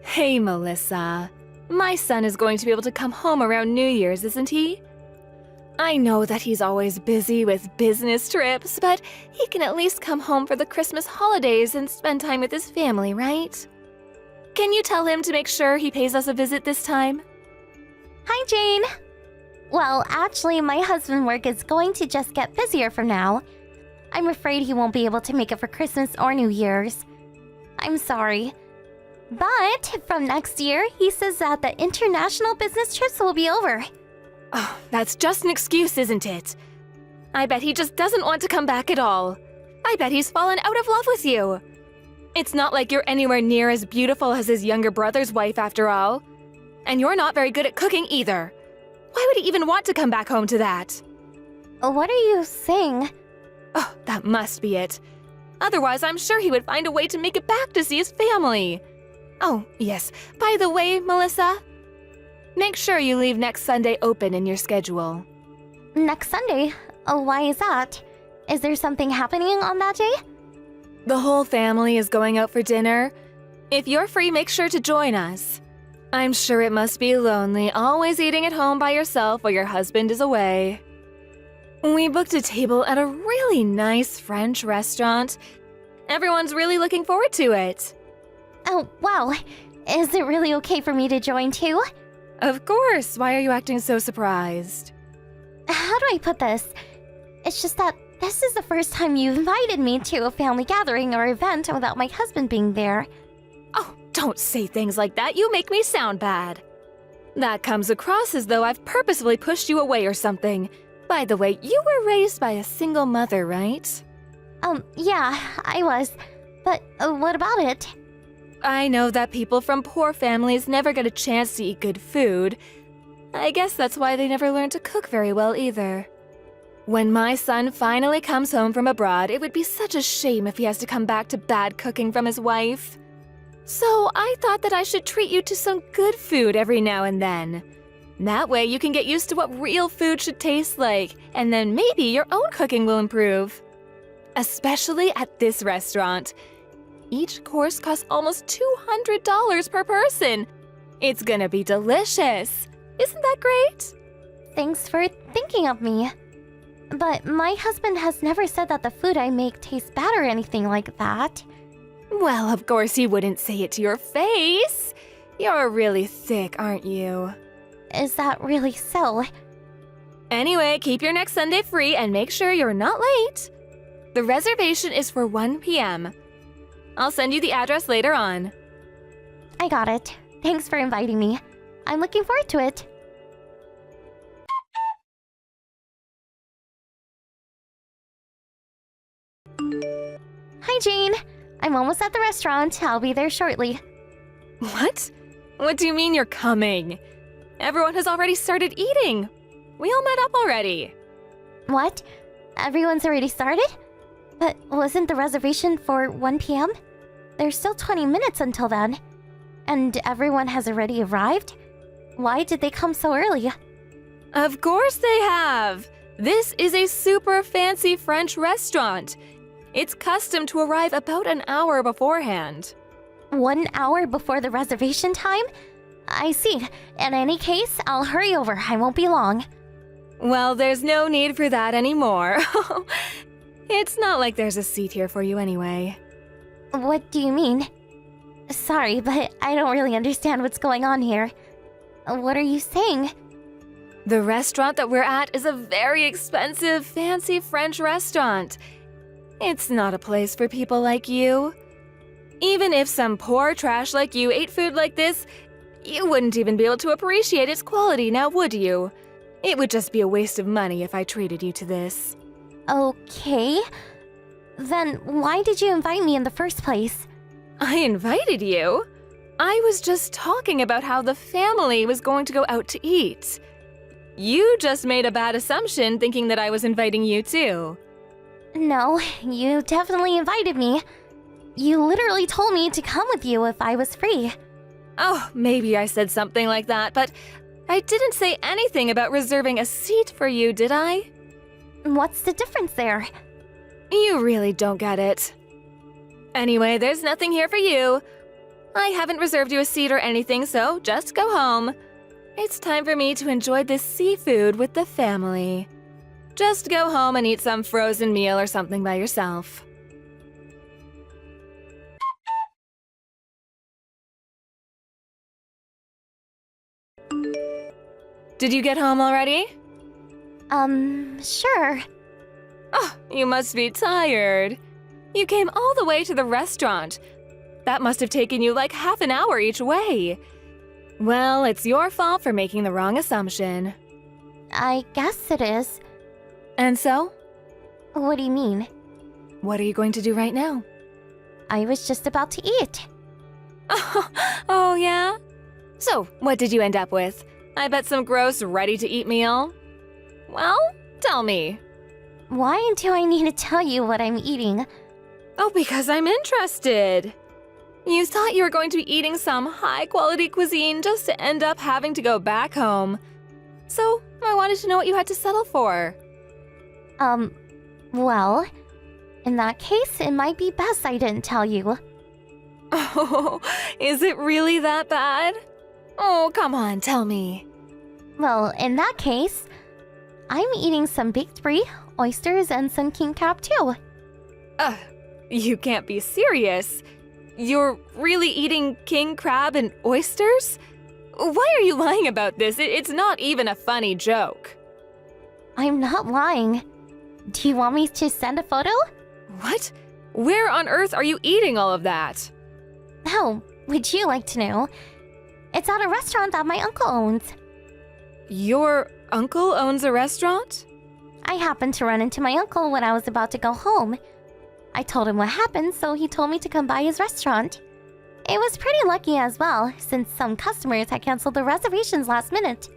Hey, Melissa. My son is going to be able to come home around New Year's, isn't he? I know that he's always busy with business trips, but he can at least come home for the Christmas holidays and spend time with his family, right? Can you tell him to make sure he pays us a visit this time? Hi, Jane. Well, actually, my husband's work is going to just get busier from now. I'm afraid he won't be able to make it for Christmas or New Year's. I'm sorry. But from next year, he says that the international business trips will be over. Oh, that's just an excuse, isn't it? I bet he just doesn't want to come back at all. I bet he's fallen out of love with you. It's not like you're anywhere near as beautiful as his younger brother's wife, after all. And you're not very good at cooking either. Why would he even want to come back home to that? What are you saying? Oh, that must be it. Otherwise, I'm sure he would find a way to make it back to see his family. Oh, yes. By the way, Melissa, make sure you leave next Sunday open in your schedule. Next Sunday? Why is that? Is there something happening on that day? The whole family is going out for dinner. If you're free, make sure to join us. I'm sure it must be lonely, always eating at home by yourself while your husband is away. We booked a table at a really nice French restaurant. Everyone's really looking forward to it. Oh, wow. Is it really okay for me to join too? Of course. Why are you acting so surprised? How do I put this? It's just that this is the first time you invited me to a family gathering or event without my husband being there. Oh, don't say things like that. You make me sound bad. That comes across as though I've purposefully pushed you away or something. By the way, you were raised by a single mother, right? Yeah, I was. But what about it? I know that people from poor families never get a chance to eat good food. I guess that's why they never learn to cook very well either. When my son finally comes home from abroad, it would be such a shame if he has to come back to bad cooking from his wife. So I thought that I should treat you to some good food every now and then. That way you can get used to what real food should taste like, and then maybe your own cooking will improve. Especially at this restaurant. Each course costs almost $200 per person. It's gonna be delicious. Isn't that great? Thanks for thinking of me. But my husband has never said that the food I make tastes bad or anything like that. Well, of course he wouldn't say it to your face. You're really thick, aren't you? Is that really so? Anyway, keep your next Sunday free and make sure you're not late. The reservation is for 1 p.m. I'll send you the address later on. I got it. Thanks for inviting me. I'm looking forward to it. Hi, Jane. I'm almost at the restaurant. I'll be there shortly. What? What do you mean you're coming? Everyone has already started eating. We all met up already. What? Everyone's already started? But wasn't the reservation for 1 p.m.? There's still 20 minutes until then. And everyone has already arrived? Why did they come so early? Of course they have. This is a super fancy French restaurant. It's custom to arrive about an hour beforehand. 1 hour before the reservation time? I see. In any case, I'll hurry over. I won't be long. Well, there's no need for that anymore. It's not like there's a seat here for you anyway. What do you mean? Sorry, but I don't really understand what's going on here. What are you saying? The restaurant that we're at is a very expensive, fancy French restaurant. It's not a place for people like you. Even if some poor trash like you ate food like this, you wouldn't even be able to appreciate its quality, now would you? It would just be a waste of money if I treated you to this. Okay. Then why did you invite me in the first place? I invited you? I was just talking about how the family was going to go out to eat. You just made a bad assumption thinking that I was inviting you too. No, you definitely invited me. You literally told me to come with you if I was free. Oh, maybe I said something like that, but I didn't say anything about reserving a seat for you, did I? What's the difference there? You really don't get it. Anyway, there's nothing here for you. I haven't reserved you a seat or anything, so just go home. It's time for me to enjoy this seafood with the family. Just go home and eat some frozen meal or something by yourself. Did you get home already? Sure. Oh, you must be tired. You came all the way to the restaurant. That must have taken you like half an hour each way. Well, it's your fault for making the wrong assumption. I guess it is. And so? What do you mean? What are you going to do right now? I was just about to eat. Oh, yeah? So, what did you end up with? I bet some gross, ready-to-eat meal? Well, tell me. Why do I need to tell you what I'm eating? Oh, because I'm interested. You thought you were going to be eating some high-quality cuisine just to end up having to go back home. So, I wanted to know what you had to settle for. Well, in that case, it might be best I didn't tell you. Oh, is it really that bad? Oh, come on, tell me. Well, in that case, I'm eating some baked brie, oysters, and some king crab too. You can't be serious. You're really eating king crab and oysters? Why are you lying about this? It's not even a funny joke. I'm not lying. Do you want me to send a photo? What? Where on earth are you eating all of that? Oh, would you like to know? It's at a restaurant that my uncle owns. Your uncle owns a restaurant? I happened to run into my uncle when I was about to go home. I told him what happened, so he told me to come by his restaurant. It was pretty lucky as well, since some customers had canceled their reservations last minute.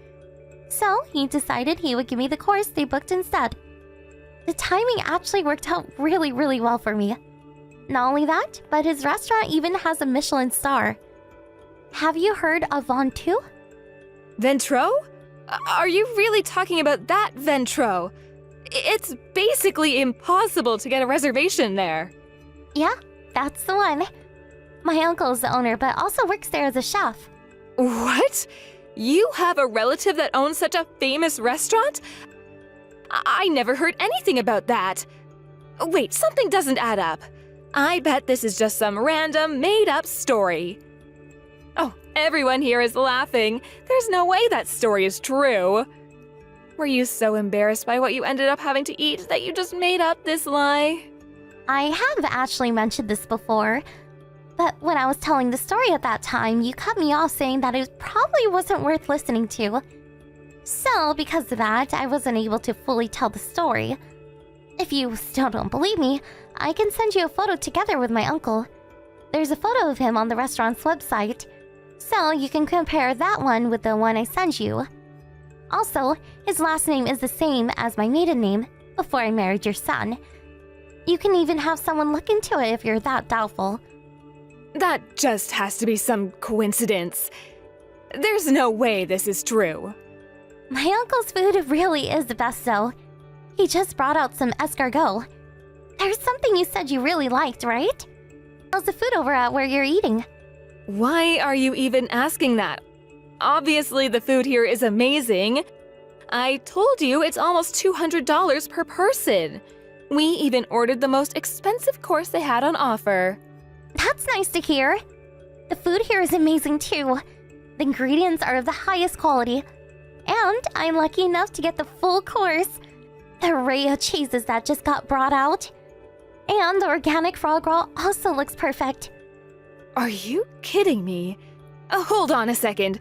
So he decided he would give me the course they booked instead. The timing actually worked out really, really well for me. Not only that, but his restaurant even has a Michelin star. Have you heard of Ventoux? Ventro? Are you really talking about that Ventro? It's basically impossible to get a reservation there. Yeah, that's the one. My uncle is the owner, but also works there as a chef. What? You have a relative that owns such a famous restaurant? I never heard anything about that. Wait, something doesn't add up. I bet this is just some random, made-up story. Oh, everyone here is laughing. There's no way that story is true. Were you so embarrassed by what you ended up having to eat that you just made up this lie? I have actually mentioned this before, but when I was telling the story at that time, you cut me off saying that it probably wasn't worth listening to. So, because of that, I wasn't able to fully tell the story. If you still don't believe me, I can send you a photo together with my uncle. There's a photo of him on the restaurant's website, so you can compare that one with the one I sent you. Also, his last name is the same as my maiden name before I married your son. You can even have someone look into it if you're that doubtful. That just has to be some coincidence. There's no way this is true. My uncle's food really is the best, though. He just brought out some escargot. There's something you said you really liked, right? How's the food over at where you're eating? Why are you even asking that? Obviously, the food here is amazing. I told you it's almost $200 per person. We even ordered the most expensive course they had on offer. That's nice to hear. The food here is amazing too. The ingredients are of the highest quality. And I'm lucky enough to get the full course. The array of cheeses that just got brought out. And the organic foie gras also looks perfect. Are you kidding me? Hold on a second.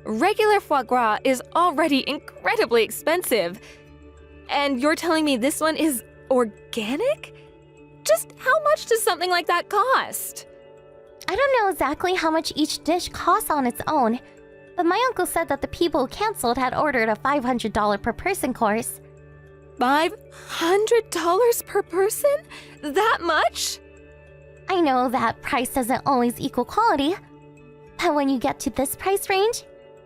Regular foie gras is already incredibly expensive. And you're telling me this one is organic? Just how much does something like that cost? I don't know exactly how much each dish costs on its own, but my uncle said that the people who canceled had ordered a $500 per person course. $500 per person? That much? I know that price doesn't always equal quality, but when you get to this price range,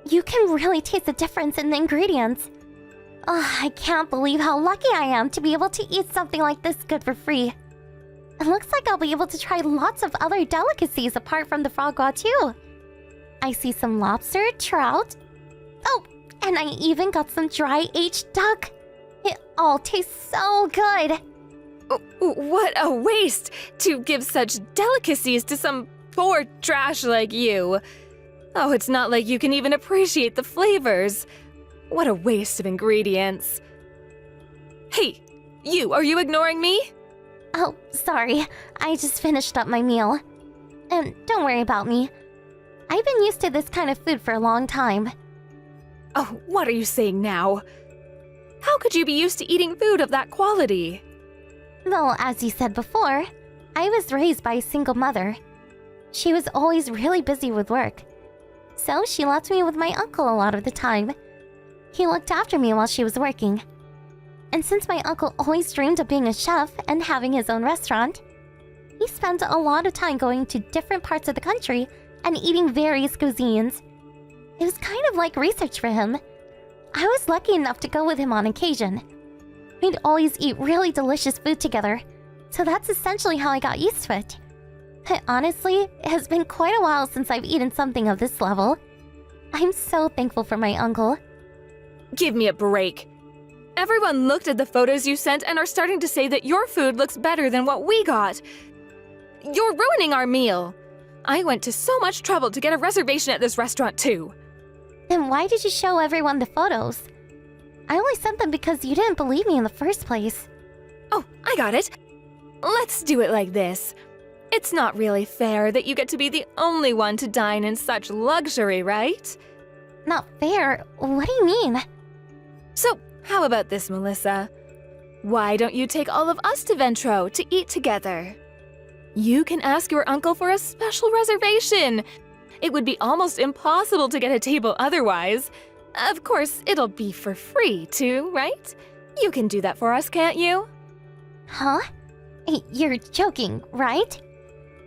you can really taste the difference in the ingredients. Oh, I can't believe how lucky I am to be able to eat something like this good for free. It looks like I'll be able to try lots of other delicacies apart from the foie gras too. I see some lobster, trout. Oh, and I even got some dry aged duck. It all tastes so good. What a waste to give such delicacies to some poor trash like you. Oh, it's not like you can even appreciate the flavors. What a waste of ingredients. Hey, are you ignoring me? Oh, sorry. I just finished up my meal. And don't worry about me. I've been used to this kind of food for a long time. Oh, what are you saying now? How could you be used to eating food of that quality? Well, as you said before, I was raised by a single mother. She was always really busy with work. So she left me with my uncle a lot of the time. He looked after me while she was working. And since my uncle always dreamed of being a chef and having his own restaurant, he spent a lot of time going to different parts of the country and eating various cuisines. It was kind of like research for him. I was lucky enough to go with him on occasion. We'd always eat really delicious food together, so that's essentially how I got used to it. But honestly, it has been quite a while since I've eaten something of this level. I'm so thankful for my uncle. Give me a break. Everyone looked at the photos you sent and are starting to say that your food looks better than what we got. You're ruining our meal. I went to so much trouble to get a reservation at this restaurant too. Then why did you show everyone the photos? I only sent them because you didn't believe me in the first place. Oh, I got it. Let's do it like this. It's not really fair that you get to be the only one to dine in such luxury, right? Not fair? What do you mean? So, how about this, Melissa? Why don't you take all of us to Ventro to eat together? You can ask your uncle for a special reservation. It would be almost impossible to get a table otherwise. Of course, it'll be for free too, right? You can do that for us, can't you? Huh? You're joking, right?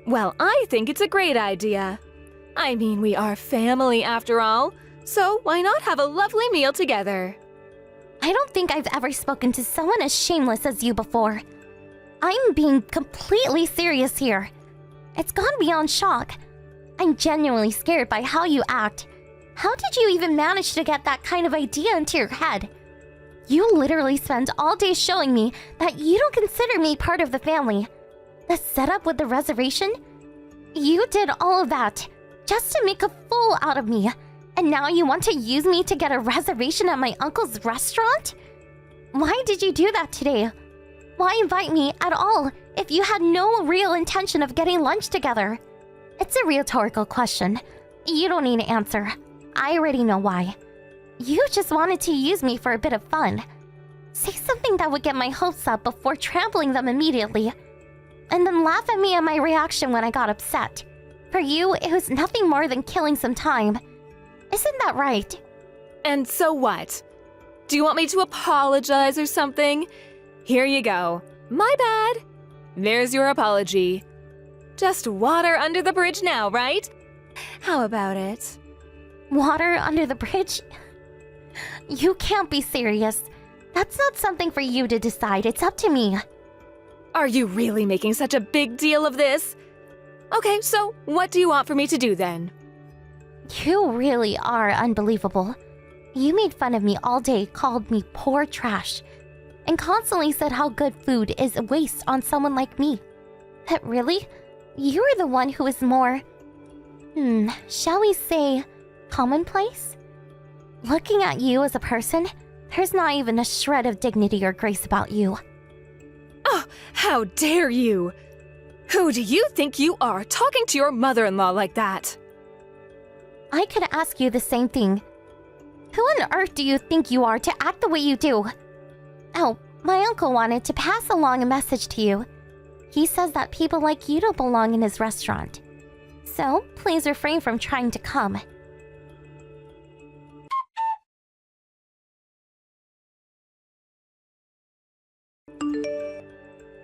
Well, I think it's a great idea. I mean, we are family after all, so why not have a lovely meal together? I don't think I've ever spoken to someone as shameless as you before. I'm being completely serious here. It's gone beyond shock. I'm genuinely scared by how you act. How did you even manage to get that kind of idea into your head? You literally spend all day showing me that you don't consider me part of the family. The setup with the reservation? You did all of that just to make a fool out of me. And now you want to use me to get a reservation at my uncle's restaurant? Why did you do that today? Why invite me at all if you had no real intention of getting lunch together? It's a rhetorical question. You don't need to answer. I already know why. You just wanted to use me for a bit of fun. Say something that would get my hopes up before trampling them immediately. And then laugh at me at my reaction when I got upset. For you, it was nothing more than killing some time. Isn't that right? And so what? Do you want me to apologize or something? Here you go. My bad. There's your apology. Just water under the bridge now, right? How about it? Water under the bridge? You can't be serious. That's not something for you to decide. It's up to me. Are you really making such a big deal of this? Okay, so what do you want for me to do then? You really are unbelievable. You made fun of me all day, called me poor trash, and constantly said how good food is a waste on someone like me. But really? You're the one who is more... shall we say... commonplace? Looking at you as a person, there's not even a shred of dignity or grace about you. Oh, how dare you! Who do you think you are talking to your mother-in-law like that? I could ask you the same thing. Who on earth do you think you are to act the way you do? Oh, my uncle wanted to pass along a message to you. He says that people like you don't belong in his restaurant. So, please refrain from trying to come.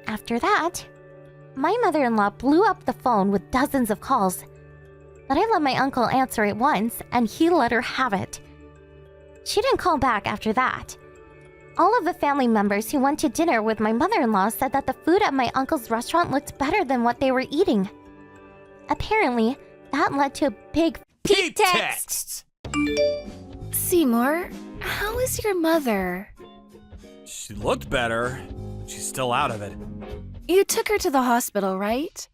After that, my mother-in-law blew up the phone with dozens of calls. But I let my uncle answer it once, and he let her have it. She didn't call back after that. All of the family members who went to dinner with my mother-in-law said that the food at my uncle's restaurant looked better than what they were eating. Apparently, that led to a big Pete texts! Seymour, how is your mother? She looked better, but she's still out of it. You took her to the hospital, right?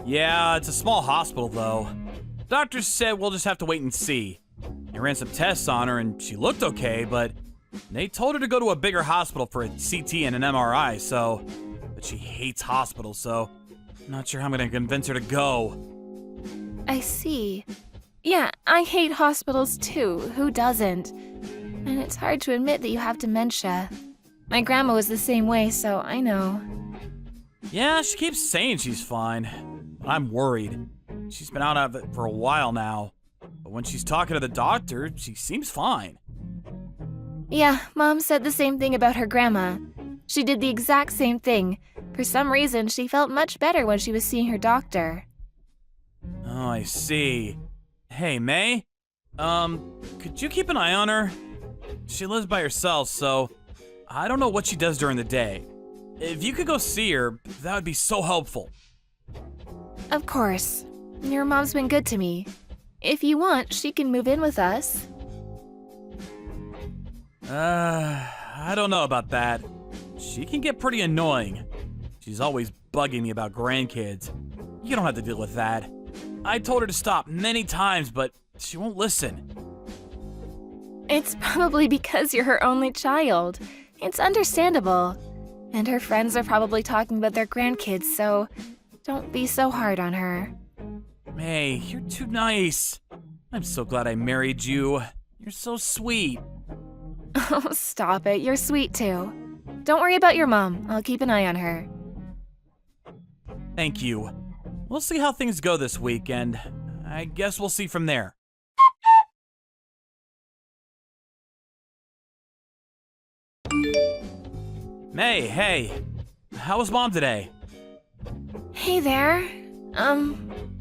Yeah, it's a small hospital though. Doctors said we'll just have to wait and see. They ran some tests on her and she looked okay, but they told her to go to a bigger hospital for a CT and an MRI, so... But she hates hospitals, so... I'm not sure how I'm gonna convince her to go. I see. Yeah, I hate hospitals too. Who doesn't? And it's hard to admit that you have dementia. My grandma was the same way, so I know. Yeah, she keeps saying she's fine, but I'm worried. She's been out of it for a while now, but when she's talking to the doctor, she seems fine. Yeah, Mom said the same thing about her grandma. She did the exact same thing. For some reason, she felt much better when she was seeing her doctor. Oh, I see. Hey, May? Could you keep an eye on her? She lives by herself, so I don't know what she does during the day. If you could go see her, that would be so helpful. Of course. Your mom's been good to me. If you want, she can move in with us. I don't know about that. She can get pretty annoying. She's always bugging me about grandkids. You don't have to deal with that. I told her to stop many times, but she won't listen. It's probably because you're her only child. It's understandable. And her friends are probably talking about their grandkids, so don't be so hard on her. May, you're too nice. I'm so glad I married you. You're so sweet. Oh, stop it. You're sweet too. Don't worry about your mom. I'll keep an eye on her. Thank you. We'll see how things go this week, and I guess we'll see from there. May, hey. How was Mom today? Hey there.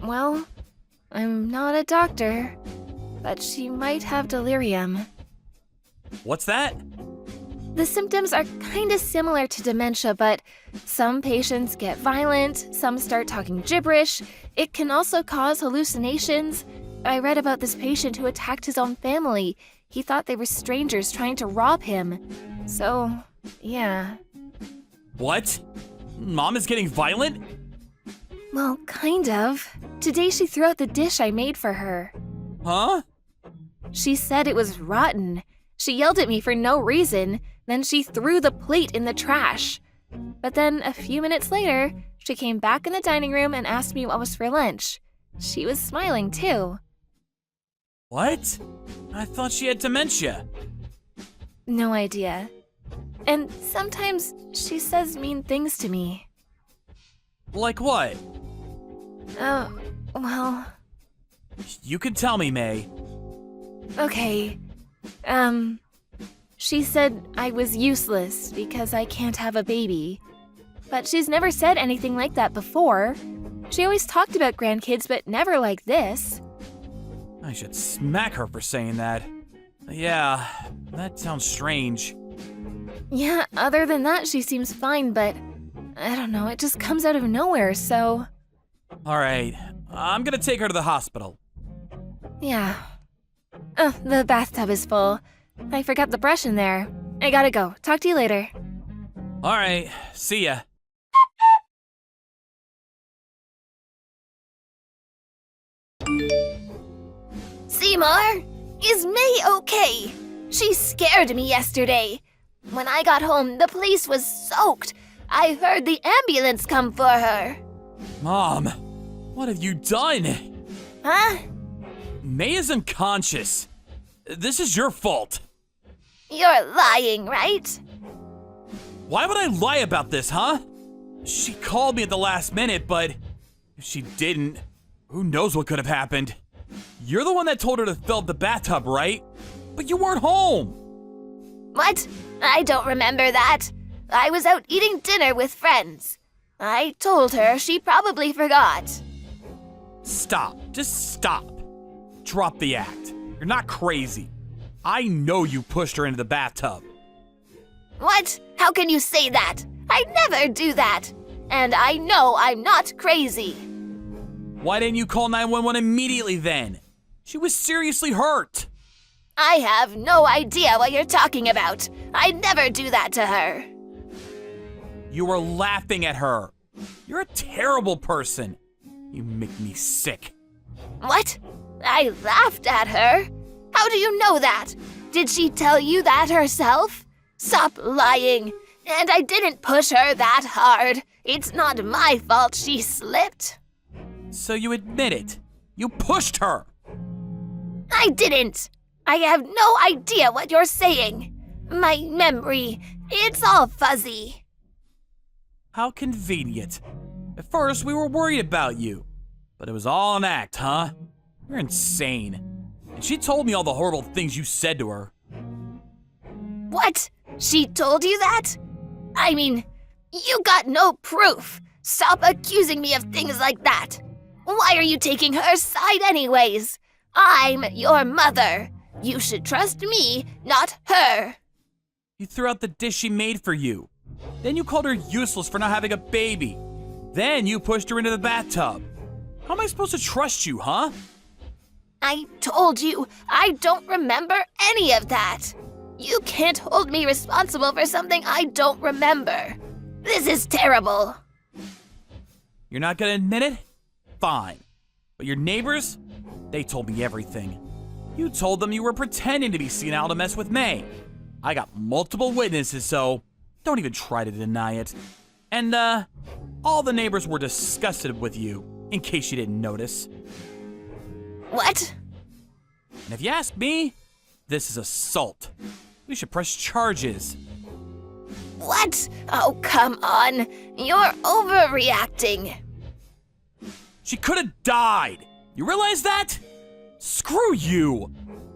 Well, I'm not a doctor, but she might have delirium. What's that? The symptoms are kind of similar to dementia, but some patients get violent, some start talking gibberish. It can also cause hallucinations. I read about this patient who attacked his own family. He thought they were strangers trying to rob him. So, yeah. What? Mom is getting violent? Well, kind of. Today she threw out the dish I made for her. Huh? She said it was rotten. She yelled at me for no reason, then she threw the plate in the trash. But then, a few minutes later, she came back in the dining room and asked me what was for lunch. She was smiling too. What? I thought she had dementia. No idea. And sometimes she says mean things to me. Like what? Well, You can tell me, May. okay. She said I was useless because I can't have a baby. But she's never said anything like that before. She always talked about grandkids, but never like this. I should smack her for saying that. Yeah, that sounds strange. Yeah, other than that, she seems fine, but I don't know, it just comes out of nowhere, so... Alright, I'm gonna take her to the hospital. Yeah. Oh, the bathtub is full. I forgot the brush in there. I gotta go. Talk to you later. Alright, see ya. Seymour, is May okay? She scared me yesterday. When I got home, the place was soaked. I heard the ambulance come for her. Mom, what have you done? Huh? May is unconscious. This is your fault. You're lying, right? Why would I lie about this, huh? She called me at the last minute, but if she didn't, who knows what could have happened. You're the one that told her to fill up the bathtub, right? But you weren't home. What? I don't remember that. I was out eating dinner with friends. I told her, she probably forgot. Stop. Just stop. Drop the act. You're not crazy. I know you pushed her into the bathtub. What? How can you say that? I never do that. And I know I'm not crazy. Why didn't you call 911 immediately then? She was seriously hurt. I have no idea what you're talking about. I never do that to her. You were laughing at her. You're a terrible person. You make me sick. What? I laughed at her? How do you know that? Did she tell you that herself? Stop lying. And I didn't push her that hard. It's not my fault she slipped. So you admit it. You pushed her. I didn't. I have no idea what you're saying. My memory, it's all fuzzy. How convenient. At first, we were worried about you. But it was all an act, huh? You're insane. And she told me all the horrible things you said to her. What? She told you that? I mean, you got no proof. Stop accusing me of things like that. Why are you taking her side anyways? I'm your mother. You should trust me, not her. You threw out the dish she made for you. Then you called her useless for not having a baby. Then you pushed her into the bathtub. How am I supposed to trust you, huh? I told you, I don't remember any of that. You can't hold me responsible for something I don't remember. This is terrible. You're not gonna admit it? Fine. But your neighbors? They told me everything. You told them you were pretending to be senile to mess with May. I got multiple witnesses, so don't even try to deny it. And, all the neighbors were disgusted with you, in case you didn't notice. What? And if you ask me, this is assault. We should press charges. What? Oh, come on. You're overreacting. She could have died. You realize that? Screw you.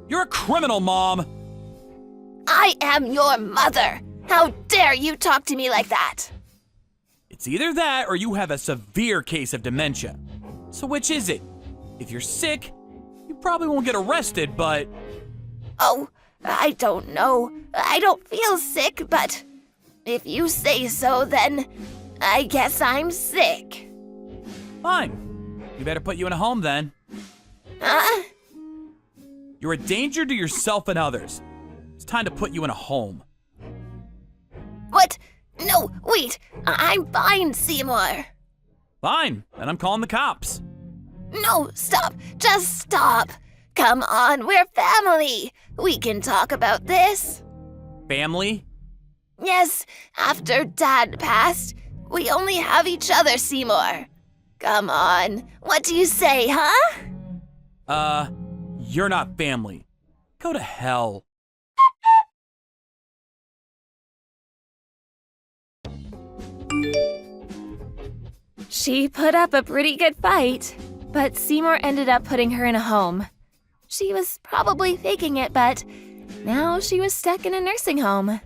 You're a criminal, Mom. I am your mother. How dare you talk to me like that? It's either that or you have a severe case of dementia. So which is it? If you're sick, you probably won't get arrested, but... Oh, I don't know. I don't feel sick, but if you say so, then I guess I'm sick. Fine. We better put you in a home then. Huh? You're a danger to yourself and others. It's time to put you in a home. What? No, wait. I'm fine, Seymour. Fine, then I'm calling the cops. No, stop. Just stop. Come on, we're family. We can talk about this. Family? Yes, after Dad passed, we only have each other, Seymour. Come on, what do you say, huh? You're not family. Go to hell. She put up a pretty good fight, but Seymour ended up putting her in a home. She was probably faking it, but now she was stuck in a nursing home.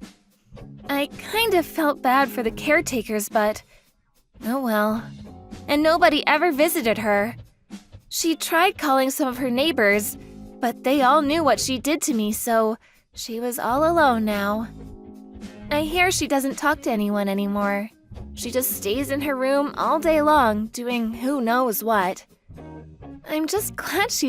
I kind of felt bad for the caretakers, but oh well. And nobody ever visited her. She tried calling some of her neighbors, but they all knew what she did to me, so she was all alone now. I hear she doesn't talk to anyone anymore. She just stays in her room all day long, doing who knows what. I'm just glad she's